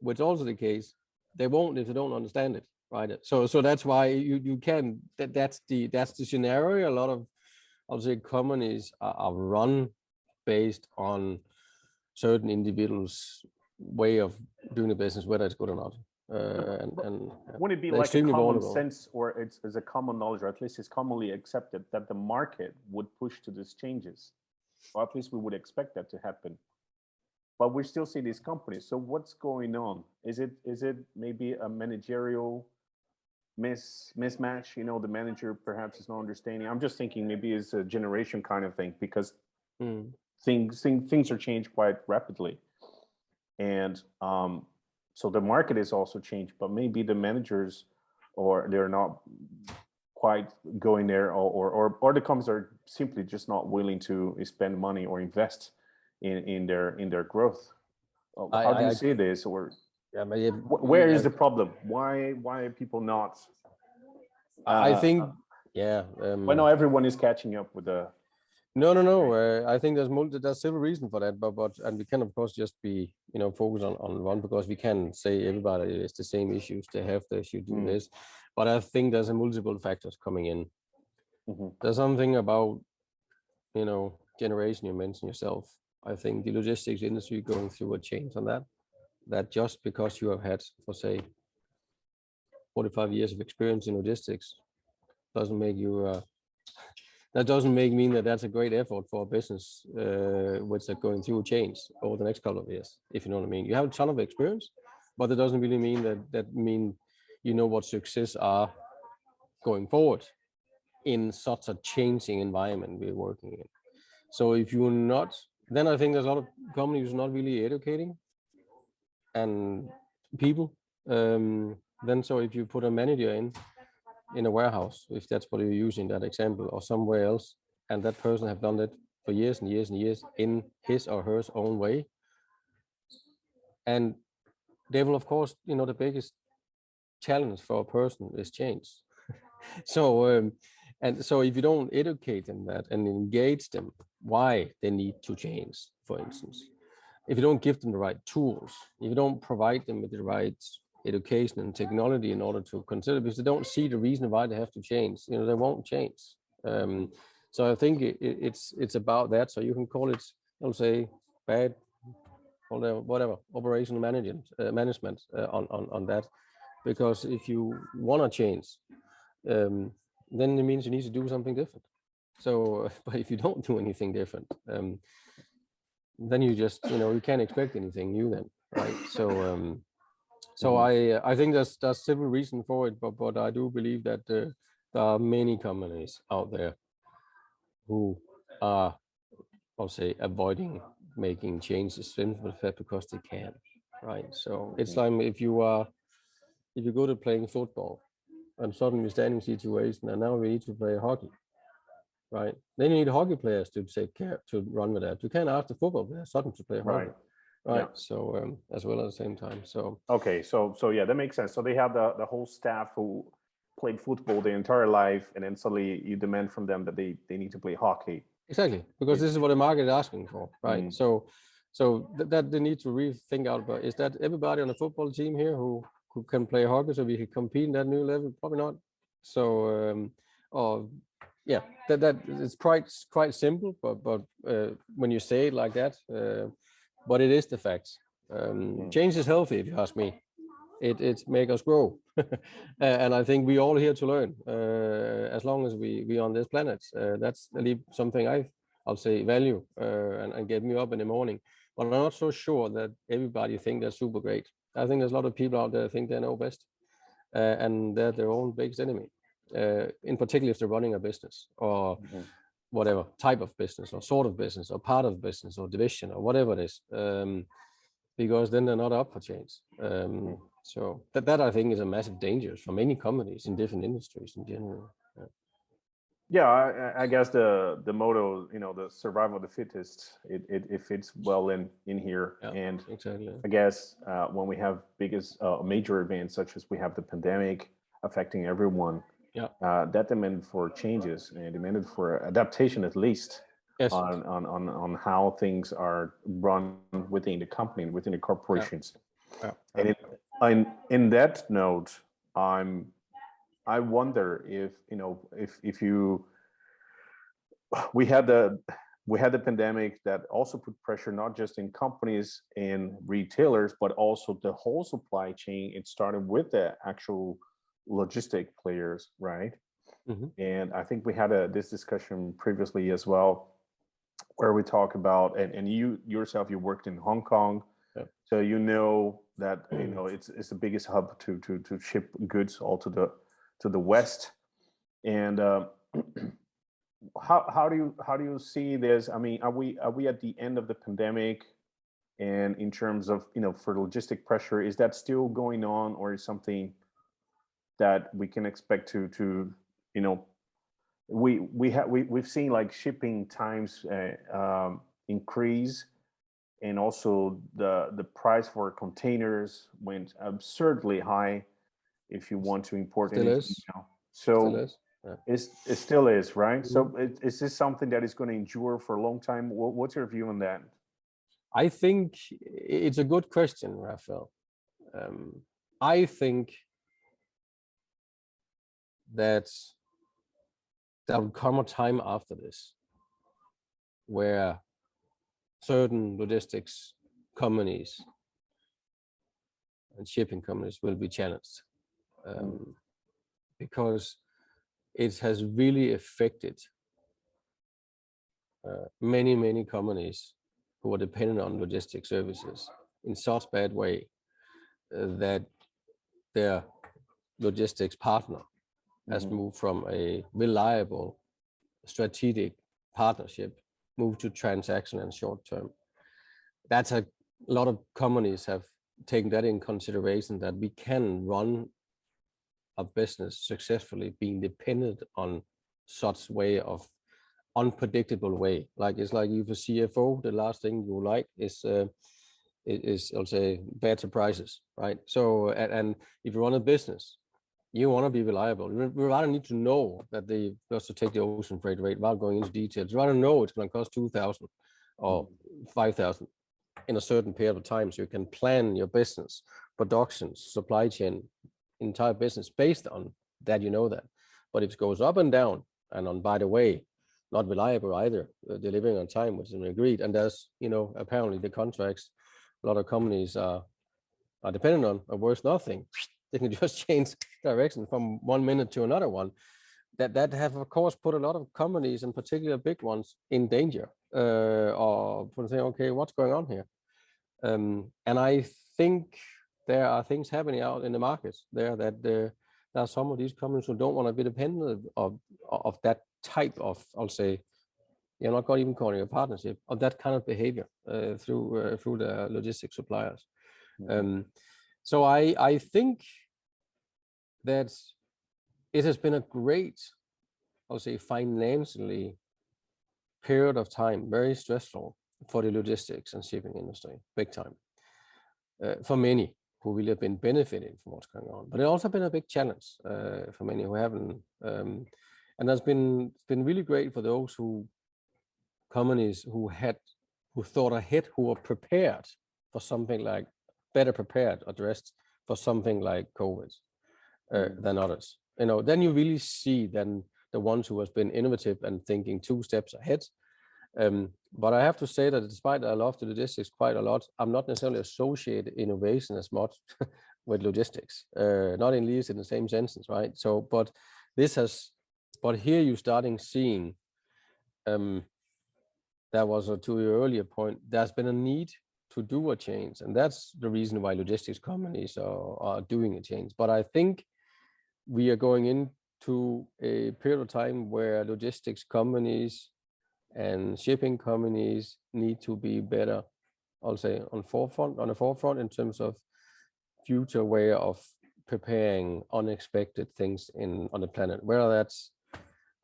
which is also the case, they won't if they don't understand it, right? So that's why you can, that's the scenario. A lot of, I would say, companies are run based on certain individuals' way of doing the business, whether it's good or not. And would it be they're like a extremely common vulnerable. sense, or it's a common knowledge, or at least it's commonly accepted, that the market would push to these changes, or at least we would expect that to happen? But we still see these companies. So what's going on? Is it maybe a managerial mismatch? You know, the manager perhaps is not understanding. I'm just thinking maybe it's a generation kind of thing, because things are changed quite rapidly, and so the market is also changed. But maybe the managers, or they're not quite going there, or the companies are simply just not willing to spend money or invest in their growth. How do you see this? Or yeah, where is the problem? Why are people not? I think, yeah. I know everyone is catching up with the. No. I think there's several reasons for that, but and we can of course just be, you know, focused on one, because we can say everybody is the same issues. They have this, you do this, but I think there's a multiple factors coming in. There's something about, you know, generation. You mentioned yourself. I think the logistics industry going through a change on that. That just because you have had, for say, 45 years of experience in logistics, doesn't make you. That doesn't mean that that's a great effort for a business which are going through a change over the next couple of years, if you know what I mean. You have a ton of experience, but it doesn't really mean that mean you know what success are going forward in such a changing environment we're working in. So if you're not, then I think there's a lot of companies not really educating and people. Then so if you put a manager in a warehouse, if that's what you're using that example, or somewhere else, and that person have done that for years and years and years in his or her own way, and they will, of course, you know, the biggest challenge for a person is change. So and so if you don't educate them that and engage them why they need to change, for instance, if you don't give them the right tools, if you don't provide them with the right education and technology in order to consider, because they don't see the reason why they have to change, you know, they won't change. So I think it's about that. So you can call it, I'll say, bad, whatever, operational management on that, because if you want to change, then it means you need to do something different. So, but if you don't do anything different, then you just, you know, you can't expect anything new then, right? So I think there's several reasons for it, but I do believe that there are many companies out there who are, I'll say, avoiding making changes simply because they can, right? So it's like if you go to playing football and suddenly standing situation, and now we need to play hockey, right? Then you need hockey players to take care, to run with that. You can't ask the football players suddenly to play hockey. Right. Yeah. So as well at the same time. So okay, so yeah, that makes sense. So they have the whole staff who played football their entire life, and then suddenly you demand from them that they need to play hockey. Exactly, because this is what the market is asking for, right? So that they need to rethink out about, is that everybody on the football team here who can play hockey, so we can compete in that new level? Probably not. So or yeah, that it's quite simple, but when you say it like that, but it is the facts. Change is healthy, if you ask me. It make us grow, and I think we all here to learn. As long as we on this planet, that's something I'll say value and get me up in the morning. But I'm not so sure that everybody think they're super great. I think there's a lot of people out there think they know best, and they're their own biggest enemy. In particular, if they're running a business or whatever type of business or sort of business or part of business or division or whatever it is, because then they're not up for change. So that I think is a massive danger for many companies in different industries in general. Yeah, I guess the motto, you know, the survival of the fittest, it fits well in here. Yeah, and exactly. I guess when we have major events such as we have the pandemic, affecting everyone. Yeah. That demanded for changes and demanded for adaptation, at least Yes. on how things are run within the company and within the corporations. Yeah. And in that note, I wonder if if you we had the pandemic that also put pressure not just in companies and retailers, but also the whole supply chain. It started with the actual logistic players, right? Mm-hmm. And I think we had this discussion previously as well, where we talk about, and you yourself, you worked in Hong Kong, Yeah. so you know that it's the biggest hub to ship goods all to the West. And how do you see this? I mean, are we at the end of the pandemic? And in terms of for logistic pressure, is that still going on, or is something that we can expect to you know we've seen like shipping times increase, and also the price for containers went absurdly high if you want to import Still anything is. now. Still So is. Yeah. it still is, right? Mhm. So is this something that is going to endure for a long time? What's your view on that? I think it's a good question, Raphael. I think that there will come a time after this where certain logistics companies and shipping companies will be challenged, because it has really affected many companies who are dependent on logistic services in such bad way that their logistics partner has moved from a reliable strategic partnership, moved to transaction and short term. That's a lot of companies have taken that in consideration, that we can run a business successfully being dependent on such way of unpredictable way. Like it's like if a CFO, the last thing you like is I'll say bad surprises, right? So and if you run a business, you want to be reliable. We rather need to know that they just to take the ocean freight rate without going into details. You rather know it's going to cost 2,000 or 5,000 in a certain period of time, so you can plan your business, production, supply chain, entire business based on that. You know that. But if it goes up and down, and on by the way, not reliable either, delivering on time, which is agreed, and there's apparently the contracts a lot of companies are dependent on are worth nothing. They can just change direction from 1 minute to another one. That have of course put a lot of companies, in particular big ones, in danger, or saying, okay, what's going on here? And I think there are things happening out in the markets there that there are some of these companies who don't want to be dependent of that type of, I'll say, you're not going to even calling it a partnership, of that kind of behavior through the logistics suppliers. So I think that it has been a great, I'll say, financially period of time, very stressful for the logistics and shipping industry, big time, for many who really have been benefiting from what's going on. But it also been a big challenge for many who haven't. And it's been really great for those companies who thought ahead, who were prepared for something like better prepared, addressed for something like COVID than others. Then you really see then the ones who has been innovative and thinking 2 steps ahead. But I have to say that despite I love the logistics quite a lot, I'm not necessarily associated innovation as much with logistics, not in least in the same sentence, right? So, but here you're starting seeing, that was to your earlier point, there's been a need to do a change, and that's the reason why logistics companies are doing a change. But I think we are going into a period of time where logistics companies and shipping companies need to be better, I'll say, on the forefront in terms of future way of preparing unexpected things on the planet, whether that's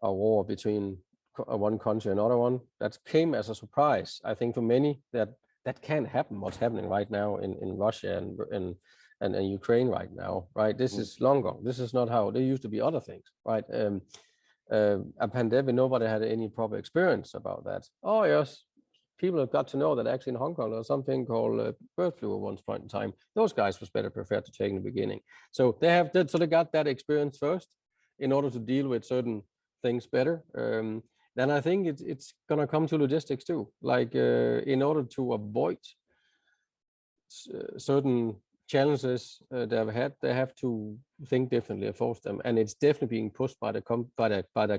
a war between one country and another one that came as a surprise. I think for many that can happen. What's happening right now in Russia and Ukraine right now, right? This is longer. This is not how there used to be other things, right? A pandemic, nobody had any proper experience about that. Oh yes, people have got to know that actually in Hong Kong there's something called bird flu at one point in time. Those guys was better prepared to take in the beginning. So they have that, so they got that experience first in order to deal with certain things better. Then I think it's gonna come to logistics too. Like in order to avoid certain challenges they've had, they have to think differently and force them. And it's definitely being pushed by their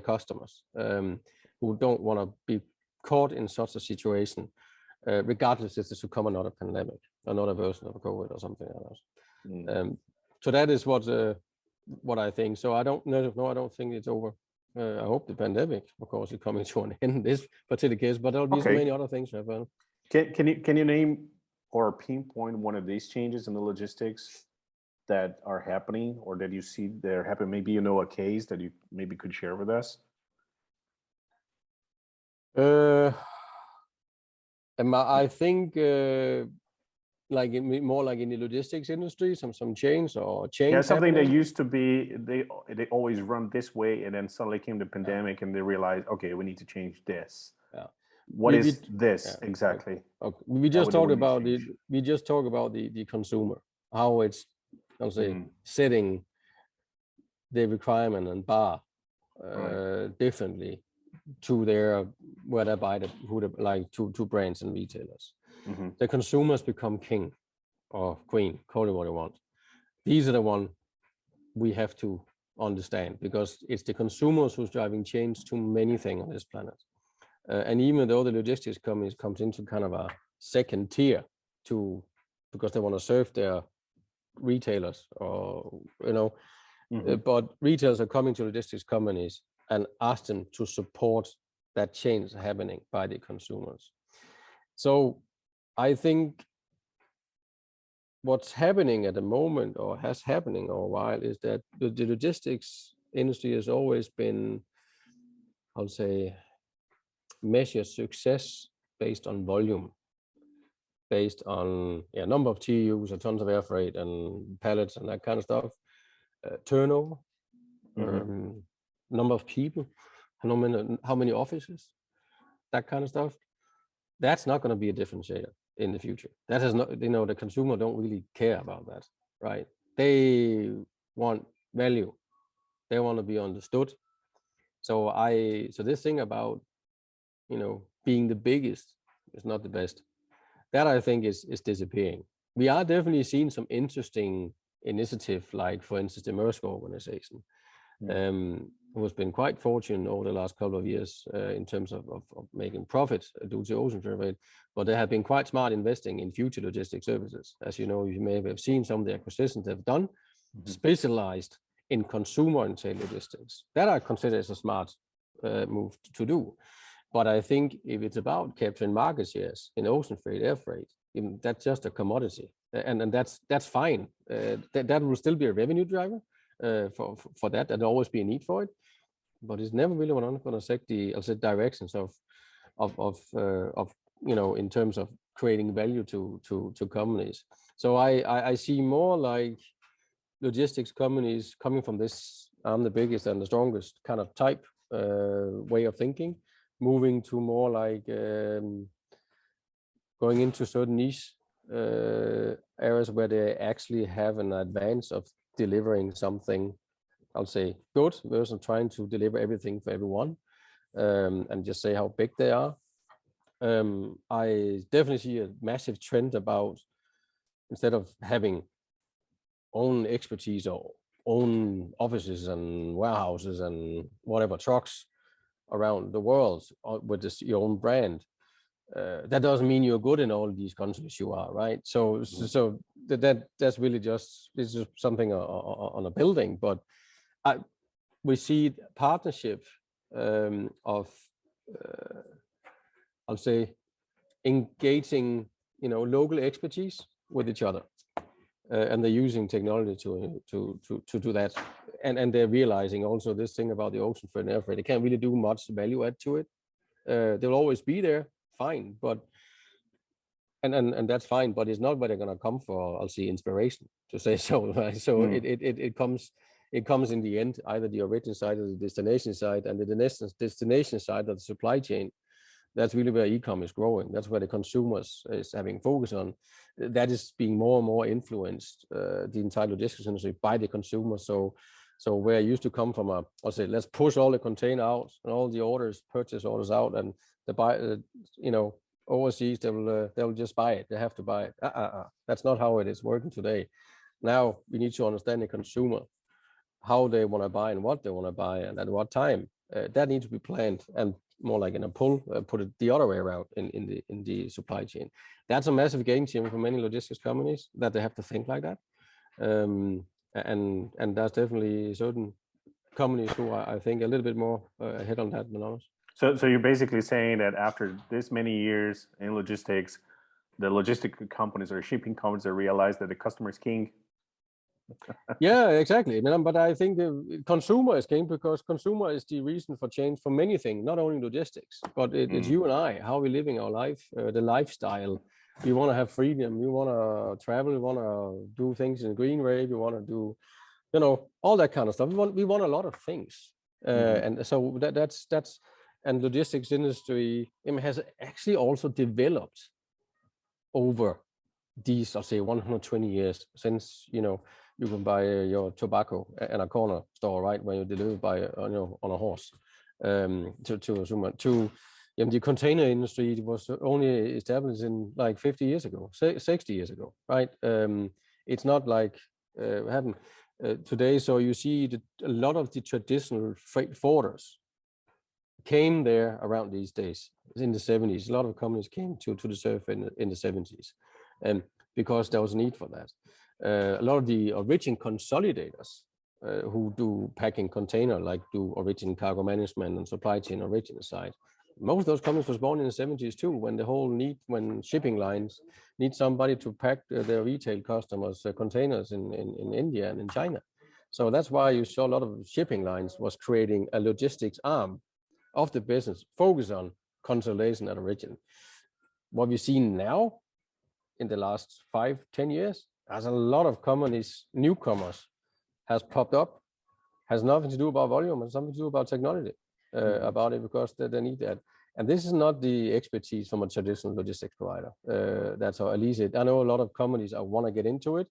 customers who don't want to be caught in such a situation, regardless if this will come another pandemic, another version of COVID or something like that. So that is what I think. So I don't know. No, I don't think it's over. I hope the pandemic, of course, is coming to an end in this particular case, but there'll be so many other things. Can you name or pinpoint one of these changes in the logistics that are happening, or that you see they're happening? Maybe you know a case that you maybe could share with us. I think like more like in the logistics industry, some change or change. Yeah, something happening. That used to be they always run this way, and then suddenly came the pandemic, and they realized, okay, we need to change this. Yeah. What is this exactly? Okay. We just talked about the consumer, how it's, I'll say, setting the requirement and bar differently to their where they buy to brands and retailers. The consumers become king or queen, call it what you want. These are the one we have to understand, because it's the consumers who's driving change to many things on this planet. And even though the logistics companies comes into kind of a second tier because they want to serve their retailers, or but retailers are coming to logistics companies and ask them to support that change happening by the consumers. So I think what's happening at the moment, or has happening for a while, is that the logistics industry has always been, I'll say, measure success based on volume, based on number of TEUs and tons of air freight and pallets and that kind of stuff, turnover, number of people, how many offices, that kind of stuff. That's not going to be a differentiator in the future. That has not, the consumer don't really care about that, right? They want value. They want to be understood. So this thing about being the biggest is not the best. That I think is disappearing. We are definitely seeing some interesting initiative, like for instance the Maersk organization, who has been quite fortunate over the last couple of years in terms of making profits due to ocean freight, but they have been quite smart investing in future logistics services. As you know, you may have seen some of the acquisitions they've done, specialized in consumer-oriented logistics. That I consider as a smart move to do. But I think if it's about capturing market shares in ocean freight, air freight, that's just a commodity, and that's fine. That will still be a revenue driver for that. There'll always be a need for it, but it's never really going to set the directions of in terms of creating value to companies. So I see more like logistics companies coming from this I'm the biggest and the strongest kind of type way of thinking, moving to more like going into certain niche areas where they actually have an advance of delivering something, I'll say, good, versus trying to deliver everything for everyone, and just say how big they are. I definitely see a massive trend about, instead of having own expertise or own offices and warehouses and whatever trucks around the world with your own brand, that doesn't mean you're good in all these countries you are, right? So that's really just, this is something on a building, but we see partnership of I'll say engaging local expertise with each other, and they're using technology to do that, and they're realizing also this thing about the ocean freight and air freight, they can't really do much value add to it. They'll always be there, fine, but and that's fine, but it's not where they're going to come for, I'll say, inspiration, to say so, right? So it comes in the end, either the origin side or the destination side, and the destination side of the supply chain. That's really where e-com is growing. That's where the consumers is having focus on. That is being more and more influenced, the entire logistics industry, by the consumer. So where it used to come from I'll say, let's push all the container out and all the purchase orders out, and the buy, overseas, they'll just buy it. They have to buy it. That's not how it is working today. Now we need to understand the consumer, how they want to buy and what they want to buy and at what time. That needs to be planned, and more like in a pull, put it the other way around in the supply chain. That's a massive game changer for many logistics companies, that they have to think like that. And there's definitely certain companies who are, I think, a little bit more ahead on that than others. So you're basically saying that after this many years in logistics, the logistic companies or shipping companies have realized that the customer is king. Yeah, exactly. But I think the consumer is king, because consumer is the reason for change for many things, not only logistics, but it's you and I, how we're living our life, the lifestyle. We want to have freedom. We want to travel. We want to do things in a green way. We want to do, all that kind of stuff. We want a lot of things, and so that's and logistics industry has actually also developed over these, I'll say, 120 years, since you can buy your tobacco in a corner store, right, when you deliver by on a horse, to the container industry. It was only established in like 50 years ago, 60 years ago, right? It's not like happened today. So you see a lot of the traditional freight forwarders came there around these days. In the 70s, a lot of companies came to the surf in the 70s, and because there was a need for that. A lot of the origin consolidators who do packing container, like do origin cargo management and supply chain origin side, most of those companies was born in the 70s too, when shipping lines need somebody to pack their retail customers' containers in India and in China. So that's why you saw a lot of shipping lines was creating a logistics arm of the business, focus on consolidation at origin. What we've seen now in the last 5-10 years, as a lot of companies, newcomers, has popped up, has nothing to do about volume and something to do about technology, about it, because they need that. And this is not the expertise from a traditional logistics provider. That's how, at least I know a lot of companies want to get into it,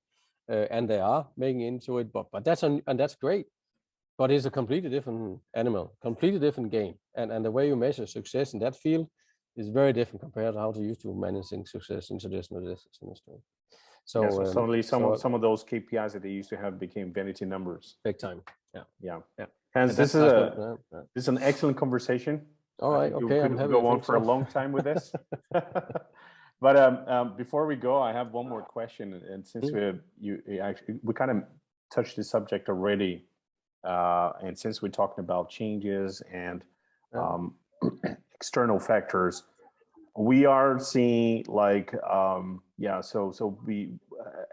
and they are making into it, but that's great. But it's a completely different animal, completely different game. And the way you measure success in that field is very different compared to how to used to managing success in traditional logistics industry. So, so suddenly some of those KPIs that they used to have became vanity numbers. Big time. Yeah. Hans, this is an excellent conversation. All right. Okay. I'm happy to go on for a long time with this. But before we go, I have one more question. And since we kind of touched the subject already, and since we're talking about changes and external factors, we are seeing like so we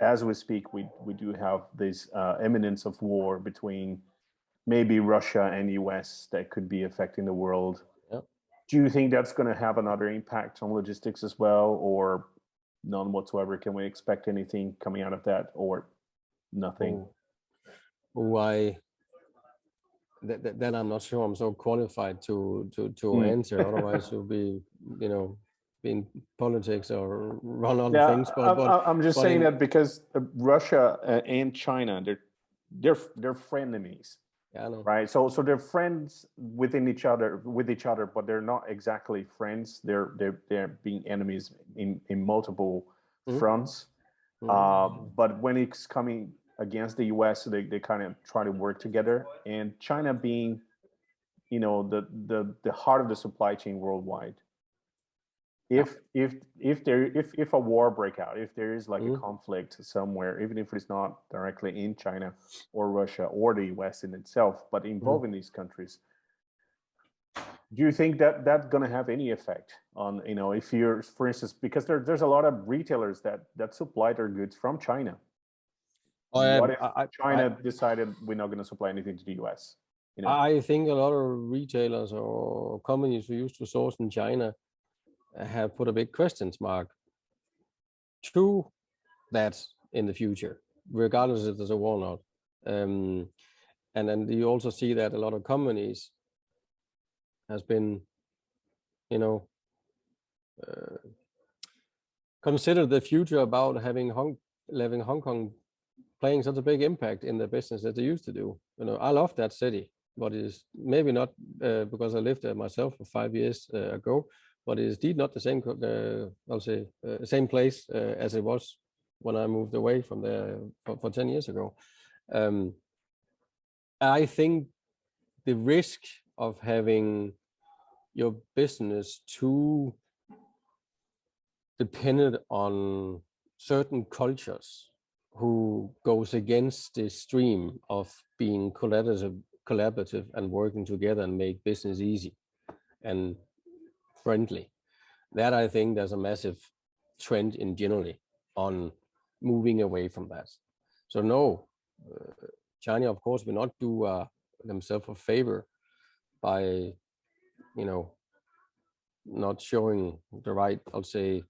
as we speak, we do have this imminence of war between maybe Russia and US that could be affecting the world. Do you think that's going to have another impact on logistics as well, or none whatsoever? Can we expect anything coming out of that, or nothing? Then I'm not sure I'm so qualified to answer. Otherwise, it would be in politics or run other things. But I'm just saying that because Russia and China, they're frenemies. Yeah, I know. Right. So they're friends with each other, but they're not exactly friends. They're being enemies in multiple fronts. But when it's coming against the US, they kind of try to work together. And China being, the heart of the supply chain worldwide. If a war break out, if there is like a conflict somewhere, even if it's not directly in China or Russia or the US in itself, but involving these countries, do you think that that's going to have any effect on, if you're, for instance, because there's a lot of retailers that supply their goods from China. What if China decided we're not going to supply anything to the US? I think a lot of retailers or companies who used to source in China have put a big question mark to that in the future, regardless if there's a war or not. And then you also see that a lot of companies has been, you know, consider the future about having Hong Kong playing such a big impact in the business that they used to do. You know, I love that city, but it is maybe not because I lived there myself for 5 years ago, but it is indeed not the same, I'll say, same place as it was when I moved away from there for 10 years ago. I think the risk of having your business too dependent on certain cultures who goes against the stream of being collaborative and working together and make business easy and friendly. That, I think there's a massive trend in generally on moving away from that. So no, China, of course, will not do themselves a favor by, you know, not showing the right, I'll say,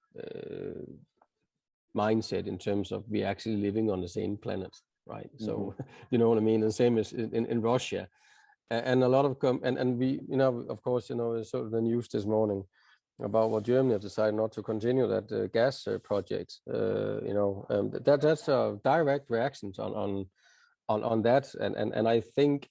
mindset in terms of we actually living on the same planet, right? So you know what I mean. The same as in Russia, and a lot of and we, you know, of course, you know, sort of the news this morning about what Germany have decided not to continue that gas project. You know, that's a direct reactions on that, and I think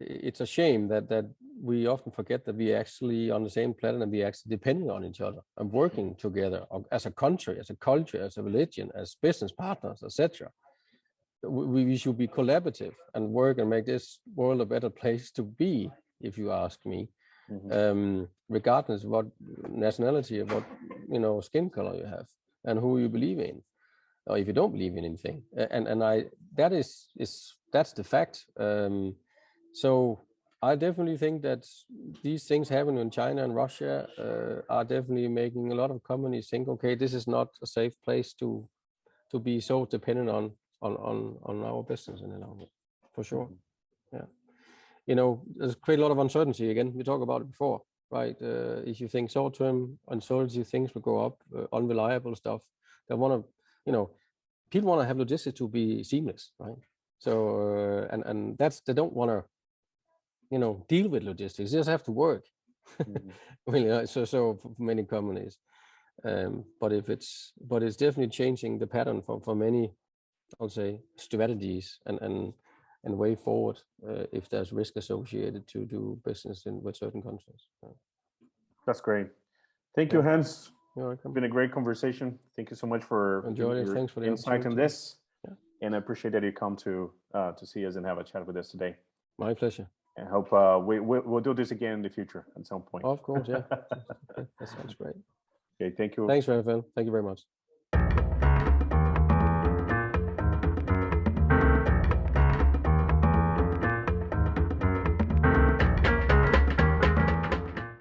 it's a shame that we often forget that we actually on the same planet and we actually depending on each other and working together as a country, as a culture, as a religion, as business partners, etc. We should be collaborative and work and make this world a better place to be, if you ask me. Regardless of what nationality or what, you know, skin color you have and who you believe in, or if you don't believe in anything. And that's the fact. So I definitely think that these things happening in China and Russia are definitely making a lot of companies think, okay, this is not a safe place to be so dependent on our business any longer, for sure. Yeah, you know, there's create a lot of uncertainty again. We talked about it before, right? If you think short-term uncertainty, things will go up, unreliable stuff. They want to, you know, people want to have logistics to be seamless, right? So and that's, they don't want to, you know, deal with logistics. They just have to work. Really, so for many companies. But it's definitely changing the pattern for many, I'll say, strategies and way forward if there's risk associated to do business with certain countries. That's great. Thank you, Hans. You're welcome. It's been a great conversation. Thank you so much for your Thanks for the insight in this. Yeah. And I appreciate that you come to see us and have a chat with us today. My pleasure. I hope we'll do this again in the future at some point. Of course, yeah. That sounds great. Okay, thank you. Thanks, Rafael. Thank you very much.